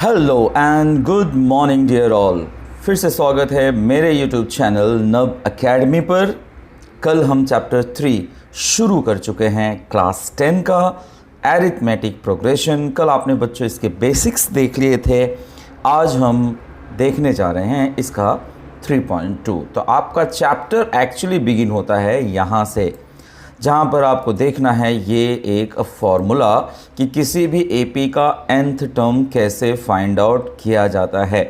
Hello and good morning dear all. फिर से स्वागत है मेरे यूट्यूब चैनल नव एकेडमी पर। कल हम चैप्टर 3 शुरू कर चुके हैं क्लास 10 का एरिथमेटिक प्रोग्रेशन। कल आपने बच्चों इसके बेसिक्स देख लिए थे। आज हम देखने जा रहे हैं इसका 3.2। तो आपका चैप्टर एक्चुअली बिगिन होता है यहाँ से, जहाँ पर आपको देखना है ये एक फॉर्मूला कि किसी भी एपी का nth टर्म कैसे फाइंड आउट किया जाता है।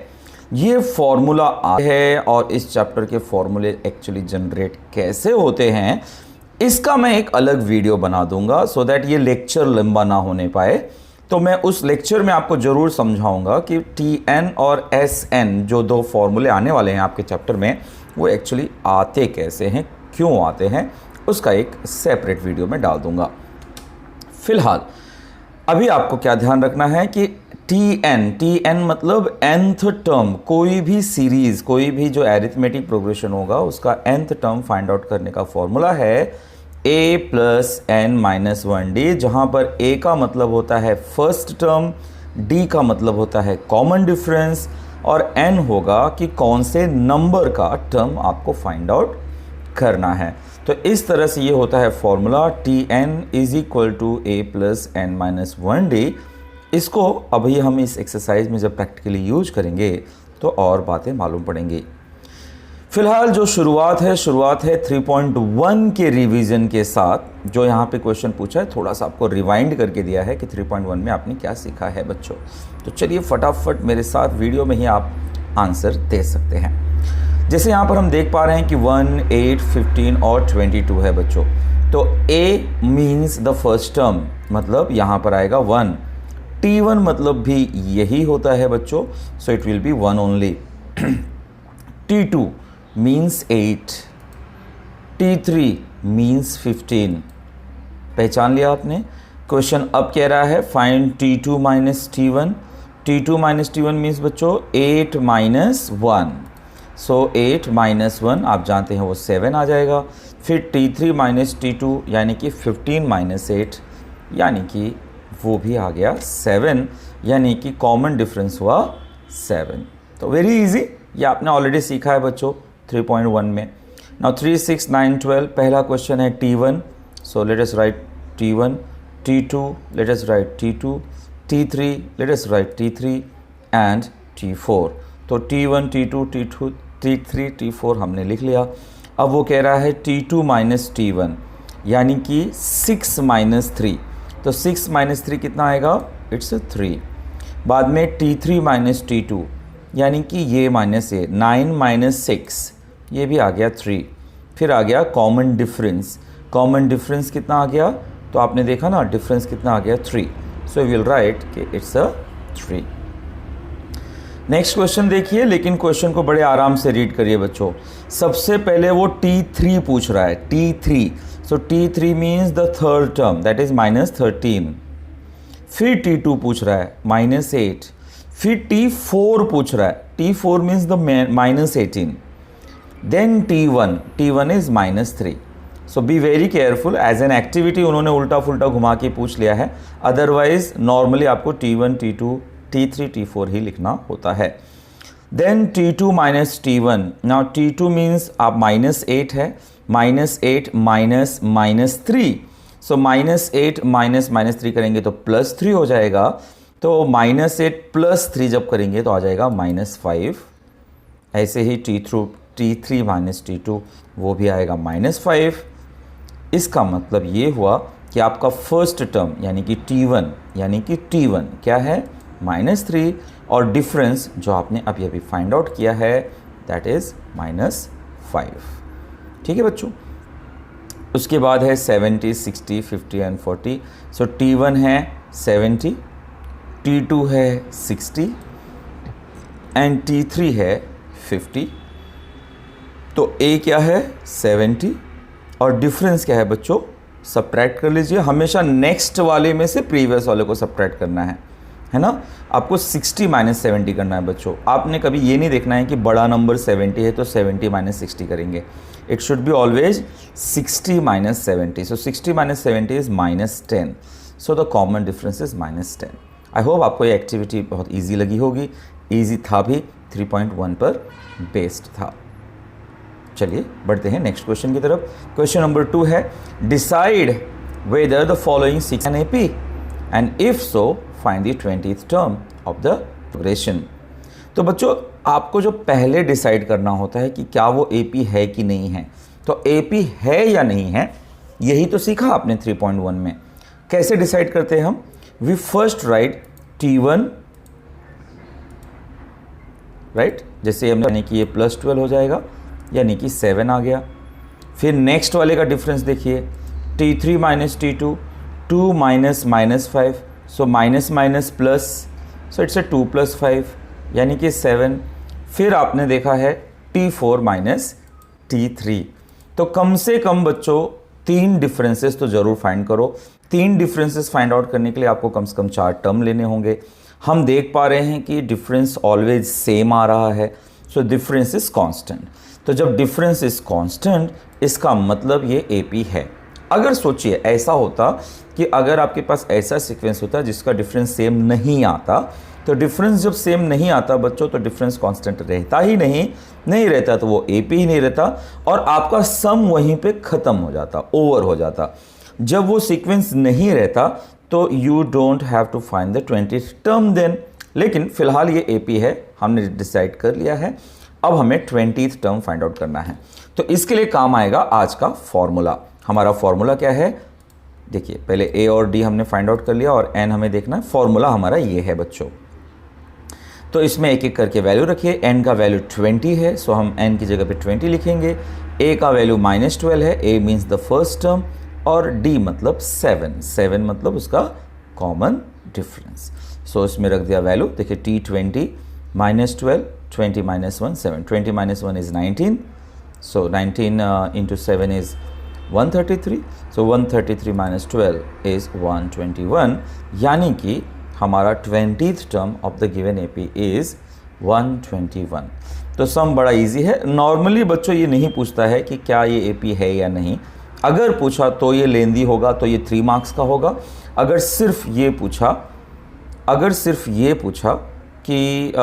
ये फॉर्मूला है और इस चैप्टर के फॉर्मूले एक्चुअली जनरेट कैसे होते हैं इसका मैं एक अलग वीडियो बना दूंगा, सो दैट ये लेक्चर लंबा ना होने पाए। तो मैं उस लेक्चर में आपको ज़रूर समझाऊंगा कि Tn और Sn जो दो फॉर्मूले आने वाले हैं आपके चैप्टर में, वो एक्चुअली आते कैसे हैं, क्यों आते हैं, उसका एक सेपरेट वीडियो में डाल दूंगा। फिलहाल अभी आपको क्या ध्यान रखना है कि Tn मतलब nth टर्म, कोई भी सीरीज, कोई भी जो एरिथमेटिक प्रोग्रेशन होगा उसका nth टर्म फाइंड आउट करने का फॉर्मूला है a plus n minus 1d, जहाँ पर a का मतलब होता है फर्स्ट टर्म, d का मतलब होता है कॉमन डिफरेंस और n होगा कि कौन से नंबर का टर्म आपको फाइंड आउट करना है। तो इस तरह से ये होता है formula Tn is equal to a plus n minus 1d। इसको अभी हम इस एक्सरसाइज में जब प्रैक्टिकली यूज करेंगे तो और बातें मालूम पड़ेंगी। फिलहाल जो शुरुआत है 3.1 के रिवीजन के साथ। जो यहाँ पे क्वेश्चन पूछा है थोड़ा सा आपको रिवाइंड करके दिया है कि 3.1 में आपने क्या सीखा है बच्चों। तो चलिए फटाफट मेरे साथ वीडियो में ही आप आंसर दे सकते हैं। जैसे यहाँ पर हम देख पा रहे हैं कि 1, 8, 15 और 22 है बच्चों। तो A means the first term, मतलब यहाँ पर आएगा 1। T1 मतलब भी यही होता है बच्चों, so it will be 1 only. T2 means 8, T3 means 15। पहचान लिया आपने। क्वेश्चन अब कह रहा है find T2 minus T1। T2 minus T1 means बच्चों 8 माइनस 1। सो 8 माइनस 1 आप जानते हैं वो 7 आ जाएगा। फिर T3 माइनस T2 यानी कि 15 माइनस 8 यानी कि वो भी आ गया 7, यानी कि कॉमन डिफरेंस हुआ 7। तो वेरी इजी, ये आपने ऑलरेडी सीखा है बच्चों 3.1 में। नाउ 3, 6, 9, 12 पहला क्वेश्चन है T1, so let us right T1, T2 let us right T2, T3 let us right T3 and T4। तो T1, T2, T2, T3, T4 हमने लिख लिया। अब वो कह रहा है T2 माइनस T1 यानी कि 6 माइनस 3। तो 6 माइनस 3 कितना आएगा? इट्स 3। बाद में T3 माइनस T2 यानी कि ये माइनस ये 9 माइनस 6, ये भी आ गया 3। फिर आ गया कॉमन डिफरेंस। कॉमन डिफरेंस कितना आ गया? तो आपने देखा ना डिफरेंस कितना आ गया 3। सो विल राइट कि इट्स 3। नेक्स्ट क्वेश्चन देखिए, लेकिन क्वेश्चन को बड़े आराम से रीड करिए बच्चों। सबसे पहले वो T3 पूछ रहा है, T3। So T3 means the third term, that is minus 13। फिर T2 पूछ रहा है माइनस 8। फिर T4 पूछ रहा है, T4 means the minus 18। Then T1 is minus 3। So be very careful, as an activity उन्होंने उल्टा फुल्टा घुमा के पूछ लिया है। अदरवाइज नॉर्मली आपको T1, T2, T3, T4 ही लिखना होता है। Then T2 minus T1। Now T2 means आप माइनस 8 है, माइनस 8 माइनस माइनस 3। सो माइनस 8 माइनस माइनस 3 करेंगे तो प्लस 3 हो जाएगा। तो माइनस 8 प्लस 3 जब करेंगे तो आ जाएगा माइनस 5। ऐसे ही T3 माइनस T2 वो भी आएगा माइनस 5। इसका मतलब ये हुआ कि आपका फर्स्ट टर्म यानी कि T1 क्या है? माइनस 3, और डिफरेंस जो आपने अभी अभी फाइंड आउट किया है दैट इज माइनस 5। ठीक है बच्चों। उसके बाद है 70, 60, 50 एंड 40। सो T1 है 70, T2 है 60 एंड T3 है 50। तो A क्या है? 70, और डिफरेंस क्या है बच्चों? सब्ट्रैक्ट कर लीजिए। हमेशा नेक्स्ट वाले में से प्रीवियस वाले को सब्ट्रैक्ट करना है ना। आपको 60 माइनस 70 करना है बच्चों। आपने कभी ये नहीं देखना है कि बड़ा नंबर 70 है तो 70 माइनस 60 करेंगे। It should be always 60 minus 70। So 60 minus 70 is minus 10। So the common difference is minus 10। I hope आपको ये एक्टिविटी बहुत ईजी लगी होगी, ईजी था भी, 3.1 पर बेस्ड था। चलिए बढ़ते हैं नेक्स्ट क्वेश्चन की तरफ। क्वेश्चन नंबर 2 है, decide whether the following 6 an AP and if so find the 20th term of the progression. तो बच्चों आपको जो पहले डिसाइड करना होता है कि क्या वो AP है कि नहीं है, तो AP है या नहीं है यही तो सीखा आपने 3.1 में। कैसे डिसाइड करते हैं हम? We first right T1, right, जैसे हमने यानी कि ये +12 हो जाएगा, यानी कि 7 आ गया। फिर नेक्स्ट वाले का डिफरेंस देखिए, T3 minus T2, 2 minus -5, so minus minus plus, so it's 2 + 5 यानी कि 7। फिर आपने देखा है T4 माइनस T3। तो कम से कम बच्चों 3 डिफरेंसेस तो ज़रूर फाइंड करो। 3 डिफरेंसेस फाइंड आउट करने के लिए आपको कम से कम 4 टर्म लेने होंगे। हम देख पा रहे हैं कि डिफरेंस ऑलवेज सेम आ रहा है, सो डिफरेंस इज कांस्टेंट। तो जब डिफरेंस इज कांस्टेंट इसका मतलब ये AP है। अगर सोचिए ऐसा होता कि अगर आपके पास ऐसा सीक्वेंस होता जिसका डिफरेंस सेम नहीं आता, तो डिफरेंस जब सेम नहीं आता बच्चों तो डिफरेंस कांस्टेंट रहता ही नहीं रहता, तो वो AP ही नहीं रहता और आपका सम वहीं पे ख़त्म हो जाता, ओवर हो जाता। जब वो सीक्वेंस नहीं रहता तो you don't have to find the 20th term then. लेकिन फिलहाल ये AP है, हमने डिसाइड कर लिया है। अब हमें 20th टर्म फाइंड आउट करना है, तो इसके लिए काम आएगा आज का फॉर्मूला। हमारा फॉर्मूला क्या है? देखिए पहले A और D हमने फाइंड आउट कर लिया और N हमें देखना है। फॉर्मूला हमारा ये है बच्चों, तो इसमें एक एक करके वैल्यू रखिए। N का वैल्यू 20 है, सो हम N की जगह पे 20 लिखेंगे। A का वैल्यू -12 है, A means the first term, और D मतलब 7 मतलब उसका कॉमन डिफरेंस। सो इसमें रख दिया वैल्यू, देखिए T20 -12, 20 - 1 7, 20 - 1 is 19, so 19 into 7 is 133, so 133 - 12 is 121, यानी कि हमारा 20th term of the given AP is 121। तो सम बड़ा इजी है। नॉर्मली बच्चों ये नहीं पूछता है कि क्या ये AP है या नहीं। अगर पूछा तो ये लेंदी होगा, तो ये 3 मार्क्स का होगा। अगर सिर्फ ये पूछा कि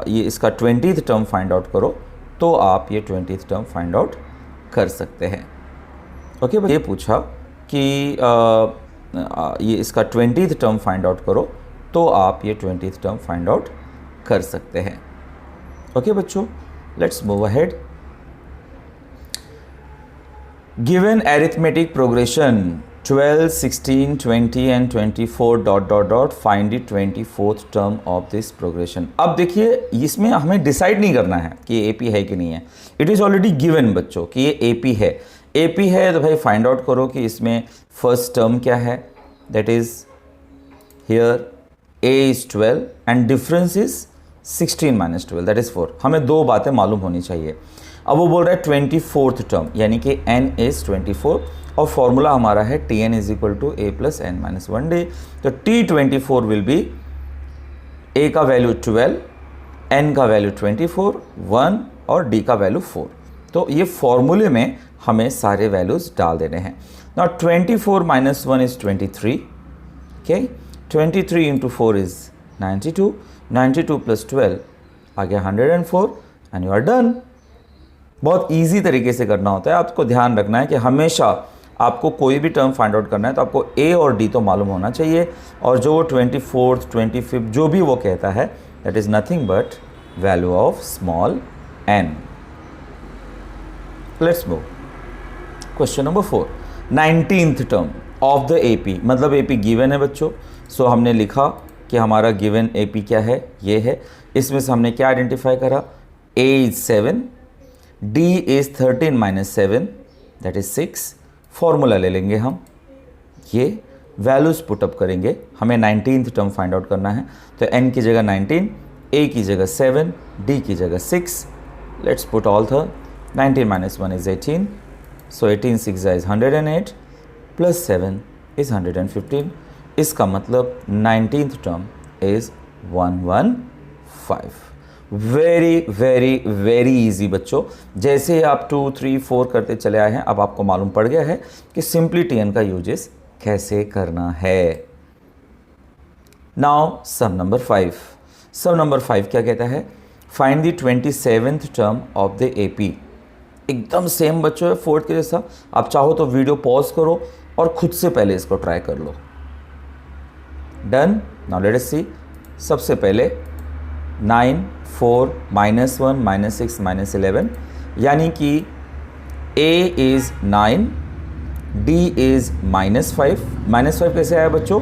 ये इसका 20th टर्म फाइंड आउट करो, तो आप ये 20th टर्म फाइंड आउट कर सकते हैं। ओके, ये पूछा कि ये इसका 20th टर्म फाइंड आउट करो, तो आप ये 20th टर्म फाइंड आउट कर सकते हैं। ओके बच्चों, let's move ahead. Given arithmetic progression 12, 16, 20 and 24 ... find the 24th term of this progression. अब देखिए इसमें हमें डिसाइड नहीं करना है कि ये AP है कि नहीं है। इट इज़ ऑलरेडी गिवन बच्चों कि ये AP है। AP है तो भाई फाइंड आउट करो कि इसमें फर्स्ट टर्म क्या है। That is here A is 12 and difference is 16 - 12, that is 4। हमें 2 बातें मालूम होनी चाहिए। अब वो बोल रहा है 24th टर्म, यानी कि N is 24 और फॉर्मूला हमारा है Tn = A + N - 1D। तो T24 विल बी A का वैल्यू 12, N का वैल्यू 24, 1 और D का वैल्यू 4। तो ये फॉर्मूले में हमें सारे वैल्यूज डाल देने हैं। Now 24 - 1 is 23, okay, 23 into 4 is 92, 92 + 12 आ गया 104 एंड यू आर डन। बहुत इजी तरीके से करना होता है। आपको ध्यान रखना है कि हमेशा आपको कोई भी टर्म फाइंड आउट करना है तो आपको A और D तो मालूम होना चाहिए, और जो वो 24th 25th जो भी वो कहता है that is nothing but value of small n। Let's move. Question number 4, 19th term of the AP, मतलब AP गिवन है बच्चों। सो हमने लिखा कि हमारा गिवन AP क्या है, ये है। इसमें से हमने क्या आइडेंटिफाई करा? A is 7, D is 13 - 7 that is 6। Formula ले लेंगे हम, ये वैल्यूज पुटअप करेंगे। हमें 19th टर्म फाइंड आउट करना है, तो N की जगह 19, A की जगह 7, D की जगह 6। Let's put all the 19 - 1 is 18, so 18 × 6 is 108 + 7 is 115। इसका मतलब 19th term is 115। Very very very easy बच्चों। जैसे ही आप 2, 3, 4 करते चले आए हैं, अब आपको मालूम पड़ गया है कि सिंपली Tn का यूजेस कैसे करना है। Now sum number 5। Sum number 5 क्या कहता है? Find the 27th term of the AP. एकदम सेम बच्चों है फोर्थ के जैसा। आप चाहो तो वीडियो पॉज करो और खुद से पहले इसको ट्राई कर लो। डन। नाउ लेट अस सी। सबसे पहले 9, 4, -1, -6, -11, यानी कि A इज़ 9, D इज़ -5। -5 कैसे आया बच्चों?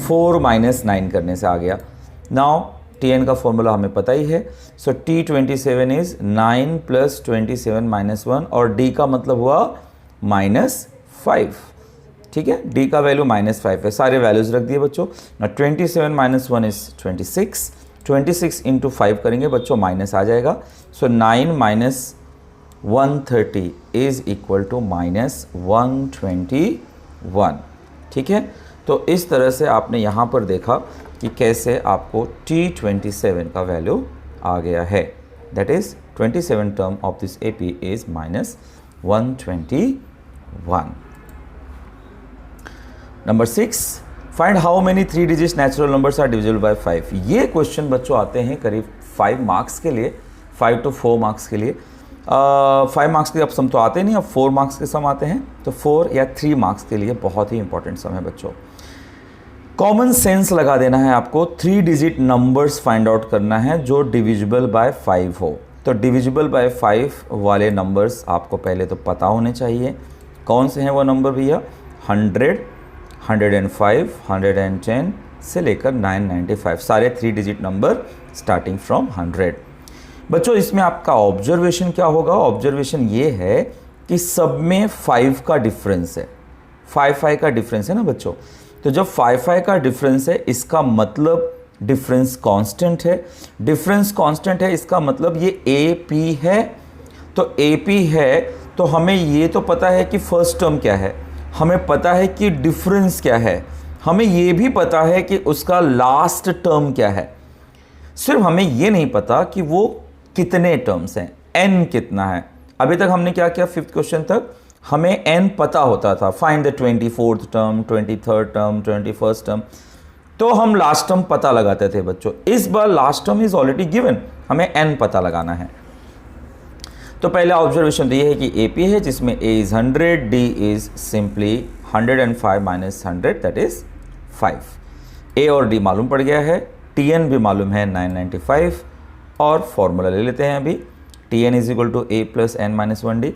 4 - 9 करने से आ गया। नाउ Tn का फॉर्मूला हमें पता ही है। सो T27 इज़ 9 + 27 - 1 और D का मतलब हुआ -5। ठीक है, D का वैल्यू -5 है। सारे वैल्यूज रख दिए बच्चों। ना 27 - 1 इज़ 26। 26 × 5 करेंगे बच्चों, माइनस आ जाएगा। सो 9 - 130 इज़ इक्वल टू -121। ठीक है, तो इस तरह से आपने यहाँ पर देखा कि कैसे आपको T27 का वैल्यू आ गया है। That is 27 term of this AP is -121। Number 6, find how many 3 digit natural numbers are divisible by 5। ये क्वेश्चन बच्चों आते हैं करीब 5 मार्क्स के लिए, 5 to 4 मार्क्स के लिए। 5 मार्क्स के अब सम तो आते नहीं, अब 4 मार्क्स के सम आते हैं। तो 4 या 3 मार्क्स के लिए बहुत ही इंपॉर्टेंट सम है बच्चों। कॉमन सेंस लगा देना है आपको। 3 डिजिट नंबर्स फाइंड आउट करना है जो डिविजिबल बाय 5 हो। तो डिविजिबल बाय 5 वाले नंबर्स आपको पहले तो पता होने चाहिए। कौन से हैं वो नंबर भैया? 100, 105, 110 से लेकर 995, सारे 3 डिजिट नंबर स्टार्टिंग फ्रॉम 100। बच्चों इसमें आपका ऑब्जर्वेशन क्या होगा? ऑब्जर्वेशन ये है कि सब में 5 का डिफरेंस है। 5 का डिफरेंस है ना बच्चों। तो जब 5 का डिफरेंस है, इसका मतलब डिफरेंस कांस्टेंट है। डिफरेंस कांस्टेंट है, इसका मतलब ये AP है। तो AP है तो हमें ये तो पता है कि फर्स्ट टर्म क्या है, हमें पता है कि डिफरेंस क्या है, हमें ये भी पता है कि उसका लास्ट टर्म क्या है। सिर्फ हमें ये नहीं पता कि वो कितने टर्म्स हैं, n कितना है। अभी तक हमने क्या किया? 5th क्वेश्चन तक हमें n पता होता था। Find the 24th term, 23rd term, 21st term, तो हम लास्ट टर्म पता लगाते थे बच्चों। इस बार last term is already given, हमें n पता लगाना है। तो पहला ऑब्जर्वेशन तो ये है कि AP है जिसमें A is 100, D is simply 105 - 100 that is 5। A और D मालूम पड़ गया है, Tn भी मालूम है 995, और फॉर्मूला ले लेते हैं अभी। Tn is equal to A + n - 1D।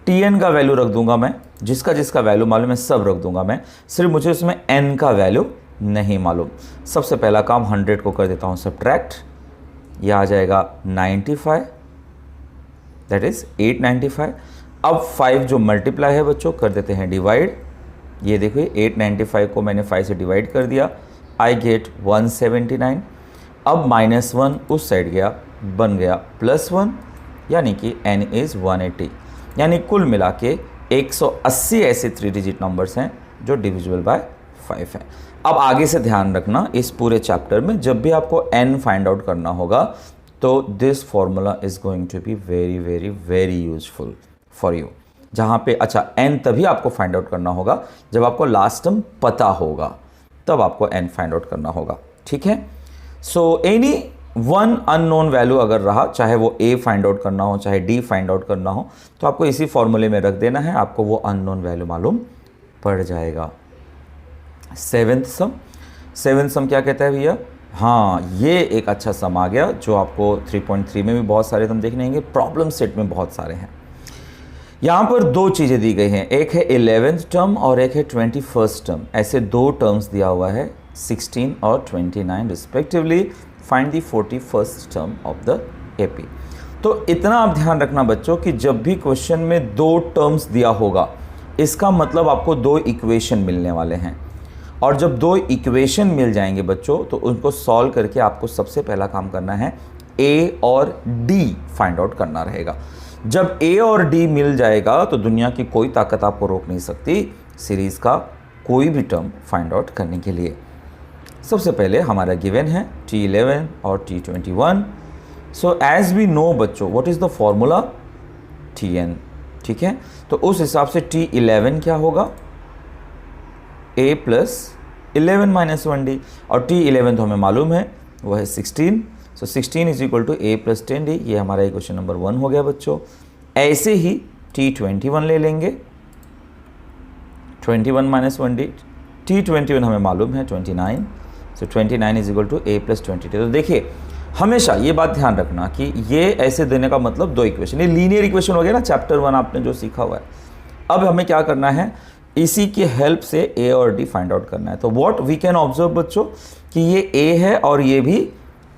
Tn का वैल्यू रख दूंगा मैं, जिसका जिसका वैल्यू मालूम है सब रख दूंगा मैं, सिर्फ मुझे उसमें n का वैल्यू नहीं मालूम। सबसे पहला काम 100 को कर देता हूँ सब्ट्रैक्ट, यह आ जाएगा 95, दैट इज 895। अब 5 जो मल्टीप्लाई है बच्चों कर देते हैं डिवाइड। ये देखिए 895 को मैंने 5 से डिवाइड कर दिया, आई गेट 179। अब -1 उस साइड गया, बन गया +1, यानी कि n इज़ 180। यानी कुल मिला के 180 ऐसे 3 डिजिट नंबर्स हैं जो डिविजिबल बाय 5 हैं। अब आगे से ध्यान रखना, इस पूरे चैप्टर में जब भी आपको n फाइंड आउट करना होगा तो this formula is going to be very very very useful for you. जहाँ पे अच्छा n तभी आपको फाइंड आउट करना होगा जब आपको लास्ट टर्म पता होगा, तब आपको n फाइंड आउट करना होगा। ठीक है, so any one unknown value अगर रहा, चाहे वो A फाइंड आउट करना हो चाहे D फाइंड आउट करना हो, तो आपको इसी फॉर्मूले में रख देना है, आपको वो अननोन वैल्यू मालूम पड़ जाएगा। 7th सम। 7th सम क्या कहता है भैया? हाँ, ये एक अच्छा सम आ गया जो आपको 3.3 में भी बहुत सारे तुम देखने होंगे, प्रॉब्लम सेट में बहुत सारे हैं। यहाँ पर 2 चीज़ें दी गई हैं, एक है 11th टर्म और एक है 21st टर्म। ऐसे 2 टर्म्स दिया हुआ है 16 और 29 respectively. Find the 41st term of the AP। तो इतना आप ध्यान रखना बच्चों कि जब भी क्वेश्चन में 2 टर्म्स दिया होगा, इसका मतलब आपको 2 इक्वेशन मिलने वाले हैं। और जब 2 इक्वेशन मिल जाएंगे बच्चों, तो उनको सॉल्व करके आपको सबसे पहला काम करना है A और D फाइंड आउट करना रहेगा। जब A और D मिल जाएगा तो दुनिया की कोई ताकत आपको रोक नहीं सकती सीरीज़ का कोई भी टर्म फाइंड आउट करने के लिए। सबसे पहले हमारा गिवन है T11 और T21। So as we know बच्चों what is the formula? Tn। ठीक है, तो उस हिसाब से T11 क्या होगा? A + 11 माइनस 1d, और t11 तो हमें मालूम है वो है 16, so 16 is equal to a plus 10d। ये हमारा इक्वेशन नंबर 1 हो गया बच्चों। ऐसे ही t21 ले लेंगे, 21 माइनस 1d, t21 हमें मालूम है 29, so 29 is equal to a plus 20d। तो देखिए हमेशा ये बात ध्यान रखना कि ये ऐसे देने का मतलब दो इक्वेशन, ये लीनियर इक्वेशन हो गया ना, चैप्टर 1 आपने जो सीखा हुआ है। अब हमें क्या करना है, इसी की हेल्प से a और d फाइंड आउट करना है। तो व्हाट वी कैन ऑब्जर्व बच्चों कि ये a है और ये भी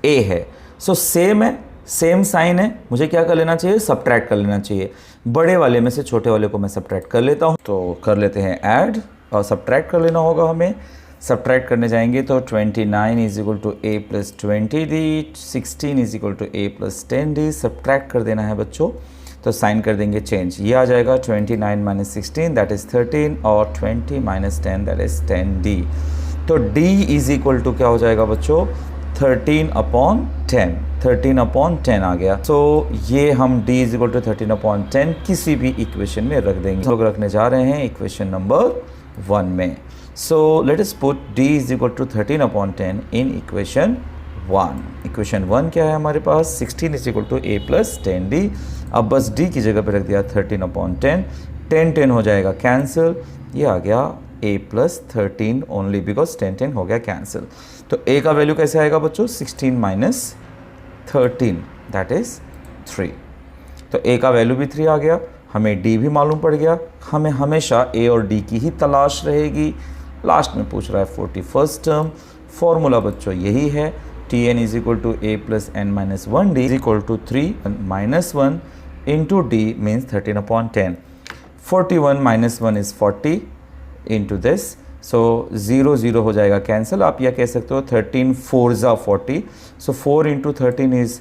a है, सो सेम है, सेम साइन है, मुझे क्या कर लेना चाहिए, सब्ट्रैक्ट कर लेना चाहिए। बड़े वाले में से छोटे वाले को मैं सब्ट्रैक्ट कर लेता हूँ, तो कर लेते हैं ऐड, और सब्ट्रैक्ट कर लेना होगा हमें। सब्ट्रैक्ट करने जाएंगे तो 29 is equal to a plus 20d, 16 is equal to a plus 10d, subtract कर देना है बच्चों। तो साइन कर देंगे चेंज, ये आ जाएगा 29 माइनस 16 दैट इज़ 13, और 20 माइनस 10 दैट इज़ 10d। तो d इज इक्वल टू क्या हो जाएगा बच्चों, 13 अपॉन 10, 13 अपॉन 10 आ गया। सो ये हम d is equal to 13 upon 10 किसी भी इक्वेशन में रख देंगे। हम लोग रखने जा रहे हैं इक्वेशन नंबर 1 में। So let us put d is equal to 13 upon 10 in equation 1। Equation 1 क्या है हमारे पास, 16 is equal to a plus 10d। अब बस d की जगह पे रख दिया 13 अपॉन 10, 10 हो जाएगा कैंसिल, ये आ गया a प्लस 13 ओनली बिकॉज 10 हो गया कैंसिल। तो a का वैल्यू कैसे आएगा बच्चों, 16 माइनस 13 दैट इज 3। तो a का वैल्यू भी 3 आ गया, हमें d भी मालूम पड़ गया। हमें हमेशा a और d की ही तलाश रहेगी। लास्ट में पूछ रहा है 41st टर्म, फॉर्मूला बच्चों यही है, Tn is equal to a plus n minus 1d is equal to 3 minus 1 into d means 13 upon 10। 41 minus 1 is 40 into this, so 0 0 हो जाएगा कैंसिल। आप यह कह सकते हो 13 4 ज़ा 40, सो 4 into 13 is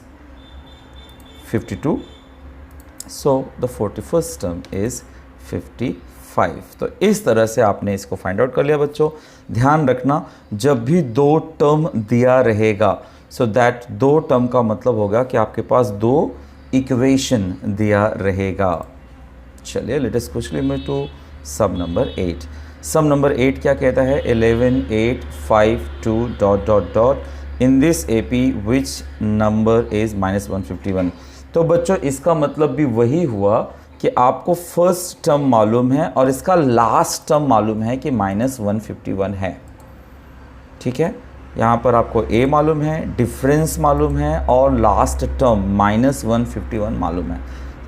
52, so the 41st term is 55। तो इस तरह से आपने इसको फाइंड आउट कर लिया बच्चों। ध्यान रखना जब भी दो टर्म दिया रहेगा, सो दैट दो टर्म का मतलब होगा कि आपके पास दो इक्वेशन दिया रहेगा। चलिए let us quickly move to sum number 8। Sum number 8 क्या कहता है, 11 8 5 2 dot dot dot in this AP which number is -151। तो बच्चों इसका मतलब भी वही हुआ कि आपको फर्स्ट टर्म मालूम है और इसका लास्ट टर्म मालूम है कि -151 है। ठीक है, यहाँ पर आपको a मालूम है, डिफरेंस मालूम है, और लास्ट टर्म -151 मालूम है।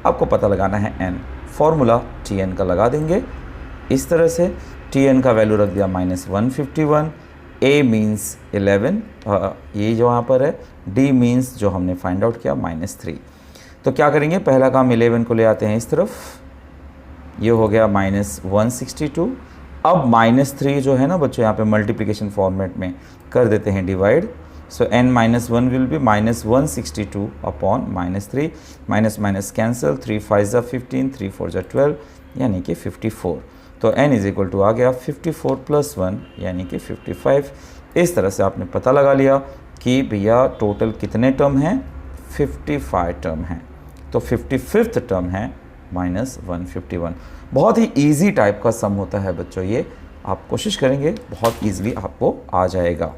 आपको पता लगाना है n, फॉर्मूला Tn का लगा देंगे इस तरह से। Tn का वैल्यू रख दिया -151, a मीन्स 11, ये जो यहाँ पर है, d मीन्स जो हमने फाइंड आउट किया -3। तो क्या करेंगे, पहला काम 11 को ले आते हैं इस तरफ, ये हो गया -162। अब -3 जो है ना बच्चों यहाँ पे मल्टीप्लिकेशन फॉर्मेट में कर देते हैं divide, so n minus 1 will be -162 upon -3, minus minus cancel, 3 5 ज़ा 15, 3 4 ज़ा 12 यानी कि 54। तो n इज इक्वल टू आ गया 54 प्लस 1 यानी कि 55। इस तरह से आपने पता लगा लिया कि भैया टोटल कितने टर्म हैं, 55 टर्म हैं। तो 55th टर्म है -151। बहुत ही इजी टाइप का सम होता है बच्चों, ये आप कोशिश करेंगे बहुत इजीली आपको आ जाएगा।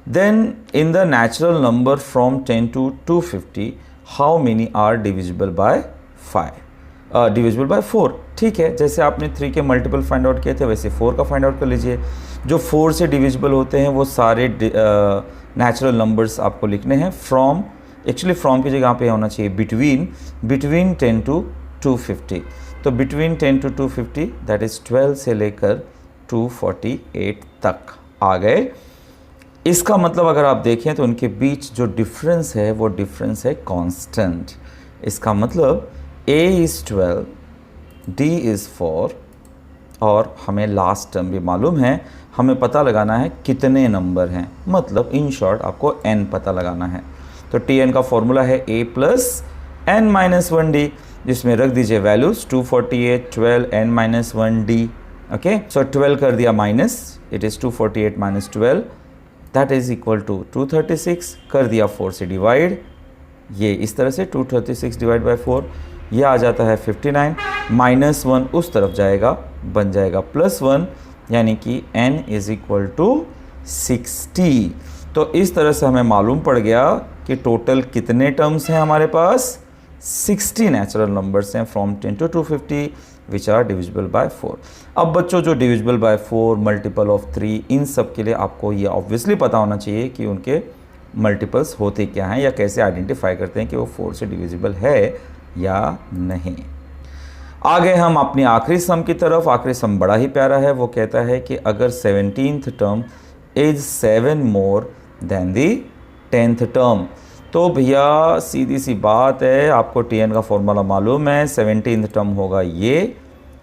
Then in the natural number from 10 to 250 how many are divisible by 4। ठीक है, जैसे आपने 3 के मल्टीपल फाइंड आउट किए थे वैसे 4 का फाइंड आउट कर लीजिए। जो 4 से डिविजिबल होते हैं वो सारे नेचुरल नंबर्स आपको लिखने हैं। फ्रॉम, एक्चुअली फ्रॉम की जगह पे होना चाहिए बिटवीन 10 to 250। तो बिटवीन 10 to 250 दैट इज़ 12 से लेकर 248 तक आ गए। इसका मतलब अगर आप देखें तो उनके बीच जो डिफरेंस है वो डिफरेंस है कांस्टेंट। इसका मतलब a इज़ 12, d इज़ 4, और हमें लास्ट टर्म भी मालूम है। हमें पता लगाना है कितने नंबर हैं, मतलब इन शॉर्ट आपको n पता लगाना है। तो Tn का फॉर्मूला है a plus n minus 1d, जिसमें रख दीजिए values 248, 12, n minus 1d। Okay, so 12 कर दिया minus, it is 248 minus 12 that is equal to 236। कर दिया 4 से डिवाइड, ये इस तरह से 236 डिवाइड बाई 4, ये आ जाता है 59। -1 उस तरफ जाएगा, बन जाएगा +1 यानी कि n इज इक्वल टू 60। तो इस तरह से हमें मालूम पड़ गया कि टोटल कितने टर्म्स हैं हमारे पास, 60 नेचुरल नंबर्स हैं from 10 to 250 which are divisible by 4। अब बच्चों जो डिविजिबल बाय 4, मल्टीपल ऑफ 3, इन सब के लिए आपको ये ऑब्वियसली पता होना चाहिए कि उनके मल्टीपल्स होते क्या हैं या कैसे आइडेंटिफाई करते हैं कि वो 4 से डिविजिबल है या नहीं। आगे हम अपनी आखिरी सम की तरफ। आखिरी सम बड़ा ही प्यारा है, वो कहता है कि अगर 17th term is 7 more then the 10th term. तो भैया सीधी सी बात है, आपको TN का फॉर्मूला मालूम है, 17th टर्म होगा ये,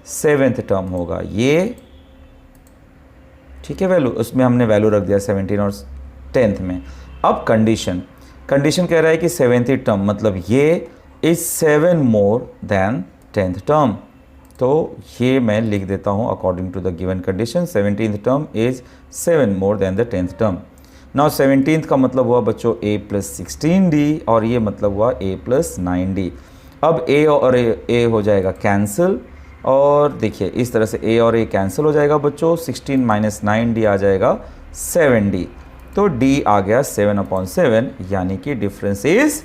7th टर्म होगा ये, ठीक है। वैल्यू उसमें हमने वैल्यू रख दिया 17 और 10th में। अब कंडीशन कह रहा है कि 7th टर्म मतलब ये is 7 more then 10th term. तो ये मैं लिख देता हूँ according to the given condition, 17th term is 7 more than the 10th term. Now 17th का मतलब हुआ बच्चों a + 16d और ये मतलब हुआ a + 9d। अब a और a हो जाएगा कैंसिल और देखिए इस तरह से a और a कैंसिल हो जाएगा बच्चों, 16 - 9d आ जाएगा 7d। तो d आ गया 7/7 यानी कि डिफरेंस इज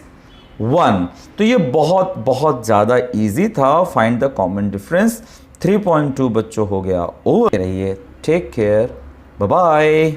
1। तो ये बहुत बहुत ज़्यादा इजी था। Find the common difference. 3.2 बच्चों हो गया। ओवर रहिए, टेक केयर, बाय बाय।